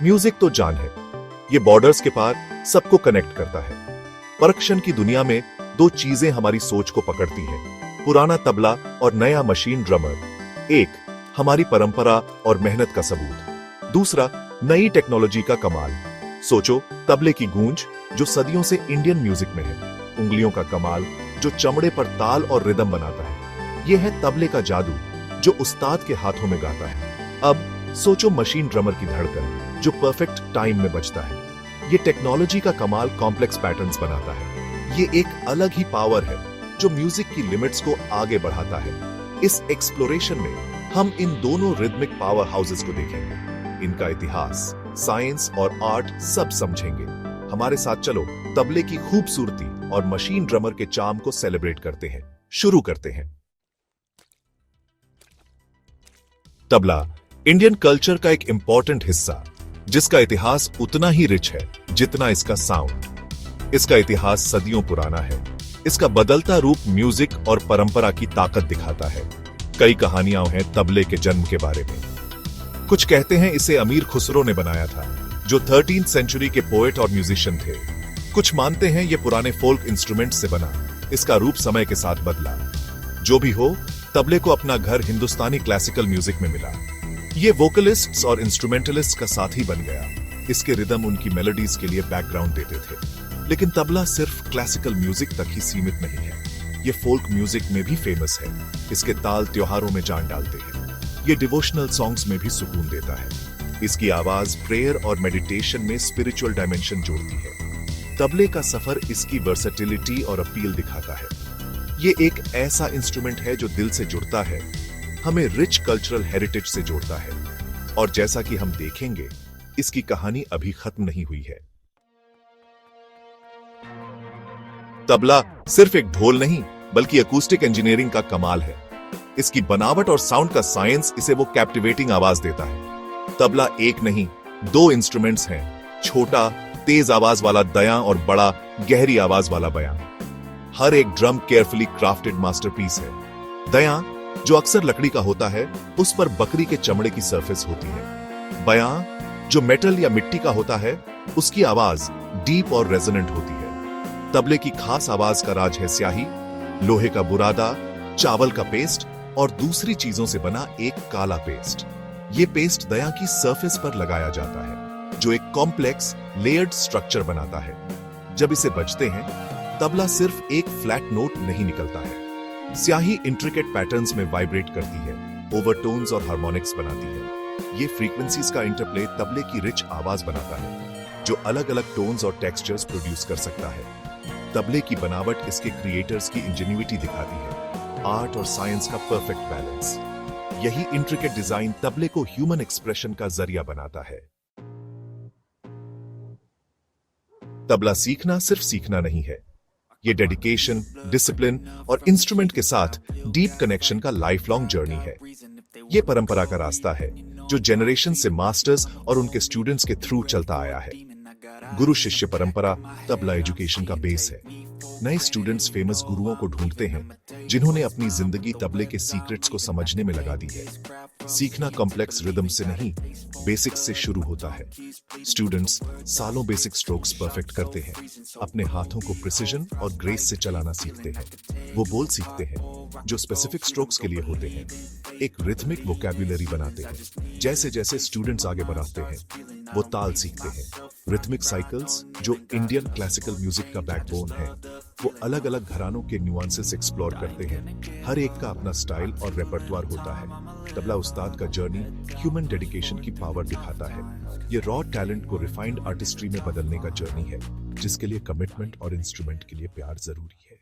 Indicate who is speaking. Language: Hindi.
Speaker 1: म्यूजिक तो जान है। ये बॉर्डर्स के पार सबको कनेक्ट करता है। परकशन की दुनिया में दो चीजें हमारी सोच को पकड़ती हैं, पुराना तबला और नया मशीन ड्रमर। एक, हमारी परंपरा और मेहनत का सबूत। दूसरा, नई टेक्नोलॉजी का कमाल। सोचो, तबले की गूंज जो सदियों से इंडियन म्यूजिक में है, उंगलियों का कमाल जो चमड़े पर ताल और रिदम बनाता है। यह है तबले का जादू जो उस्ताद के हाथों में गाता है। अब सोचो मशीन ड्रमर की धड़कन जो परफेक्ट टाइम में बजता है। ये टेक्नोलॉजी का कमाल कॉम्प्लेक्स पैटर्न्स बनाता है। ये एक अलग ही पावर है जो म्यूजिक की लिमिट्स को आगे बढ़ाता है। इस एक्सप्लोरेशन में हम इन दोनों रिदमिक पावर हाउसेस को देखेंगे, इनका इतिहास, साइंस और आर्ट सब समझेंगे। हमारे साथ चलो तबले की खूबसूरती और मशीन ड्रमर के चार्म को सेलिब्रेट करते हैं। शुरू करते हैं। तबला इंडियन कल्चर का एक इंपॉर्टेंट हिस्सा, जिसका इतिहास उतना ही रिच है जितना इसका साउंड। इसका इतिहास सदियों पुराना है। इसका बदलता रूप म्यूजिक और परंपरा की ताकत दिखाता है। कई कहानियां हैं तबले के जन्म के बारे में। कुछ कहते हैं इसे अमीर खुसरो ने बनाया था, जो 13th सेंचुरी के पोएट और म्यूजिशियन थे। कुछ मानते हैं यह पुराने फोल्क इंस्ट्रूमेंट से बना। इसका रूप समय के साथ बदला। जो भी हो, तबले को अपना घर हिंदुस्तानी क्लासिकल म्यूजिक में मिला। ये वोकलिस्ट्स और इंस्ट्रूमेंटलिस्ट्स का साथी बन गया। इसके रिदम उनकी मेलोडीज के लिए बैकग्राउंड देते थे। लेकिन तबला सिर्फ क्लासिकल म्यूजिक तक ही सीमित नहीं है। ये फोल्क म्यूजिक में भी फेमस है। इसके ताल त्योहारों में जान डालते हैं। ये डिवोशनल सॉन्ग्स में भी सुकून देता है। इसकी आवाज प्रेयर और मेडिटेशन में स्पिरिचुअल डायमेंशन जोड़ती है। तबले का सफर इसकी वर्सेटिलिटी और अपील दिखाता है। ये एक ऐसा इंस्ट्रूमेंट है जो दिल से जुड़ता है, हमें रिच कल्चरल हेरिटेज से जोड़ता है। और जैसा कि हम देखेंगे, इसकी कहानी अभी खत्म नहीं हुई है। तबला सिर्फ एक ढोल नहीं, बल्कि अकूस्टिक इंजीनियरिंग का कमाल है। इसकी बनावट और साउंड का साइंस इसे वो कैप्टिवेटिंग आवाज देता है। तबला एक नहीं, दो इंस्ट्रूमेंट्स हैं, छोटा तेज आवाज वाला दयां और बड़ा गहरी आवाज वाला बयां। हर एक ड्रम केयरफुली क्राफ्टेड मास्टरपीस है। दयां जो अक्सर लकड़ी का होता है, उस पर बकरी के चमड़े की सरफेस होती है। बयां जो मेटल या मिट्टी का होता है, उसकी आवाज डीप और रेजोनेंट होती है। तबले की खास आवाज का राज है स्याही, लोहे का बुरादा, चावल का पेस्ट और दूसरी चीजों से बना एक काला पेस्ट। ये पेस्ट दयां की सरफेस पर लगाया जाता है, जो एक कॉम्प्लेक्स लेयर्ड स्ट्रक्चर बनाता है। जब इसे बजते हैं, तबला सिर्फ एक फ्लैट नोट नहीं निकलता है। स्याही इंट्रिकेट पैटर्न्स में वाइब्रेट करती है, ओवरटोन्स और हार्मोनिक्स बनाती है। ये फ्रीक्वेंसीज का इंटरप्ले तबले की रिच आवाज बनाता है, जो अलग अलग टोन्स और टेक्सचर्स प्रोड्यूस कर सकता है। तबले की बनावट इसके क्रिएटर्स की इंजेन्युइटी दिखाती है, आर्ट और साइंस का परफेक्ट बैलेंस। यही इंट्रिकेट डिजाइन तबले को ह्यूमन एक्सप्रेशन का जरिया बनाता है। तबला सीखना सिर्फ सीखना नहीं है, ये डेडिकेशन, डिसिप्लिन और इंस्ट्रूमेंट के साथ डीप कनेक्शन का लाइफ लॉन्ग जर्नी है। ये परंपरा का रास्ता है जो जनरेशन से मास्टर्स और उनके स्टूडेंट्स के थ्रू चलता आया है। गुरु शिष्य परंपरा तबला एजुकेशन का बेस है। नए स्टूडेंट्स फेमस गुरुओं को ढूंढते हैं, जिन्होंने अपनी जिंदगी तबले के सीक्रेट्स को समझने में लगा दी है। सीखना कॉम्प्लेक्स रिदम से नहीं, बेसिक्स से शुरू होता है। स्टूडेंट्स सालों बेसिक स्ट्रोक्स परफेक्ट करते हैं, अपने हाथों को प्रिसिजन और ग्रेस से चलाना सीखते हैं। वो बोल सीखते हैं जो स्पेसिफिक स्ट्रोक्स के लिए होते हैं। एक रिथमिक वोकैब्युलरी बनाते हैं। जैसे जैसे स्टूडेंट्स आगे बढ़ते हैं, वो ताल सीखते हैं। रिथमिक साइकिल्स जो इंडियन क्लासिकल म्यूजिक का बैकबोन है, वो अलग अलग घरानों के न्यूआंसेस एक्सप्लोर करते हैं। हर एक का अपना स्टाइल और रेपर्टवार होता है। तबला उस्ताद का जर्नी ह्यूमन डेडिकेशन की पावर दिखाता है। ये रॉ टैलेंट को रिफाइंड आर्टिस्ट्री में बदलने का जर्नी है, जिसके लिए कमिटमेंट और इंस्ट्रूमेंट के लिए प्यार जरूरी है।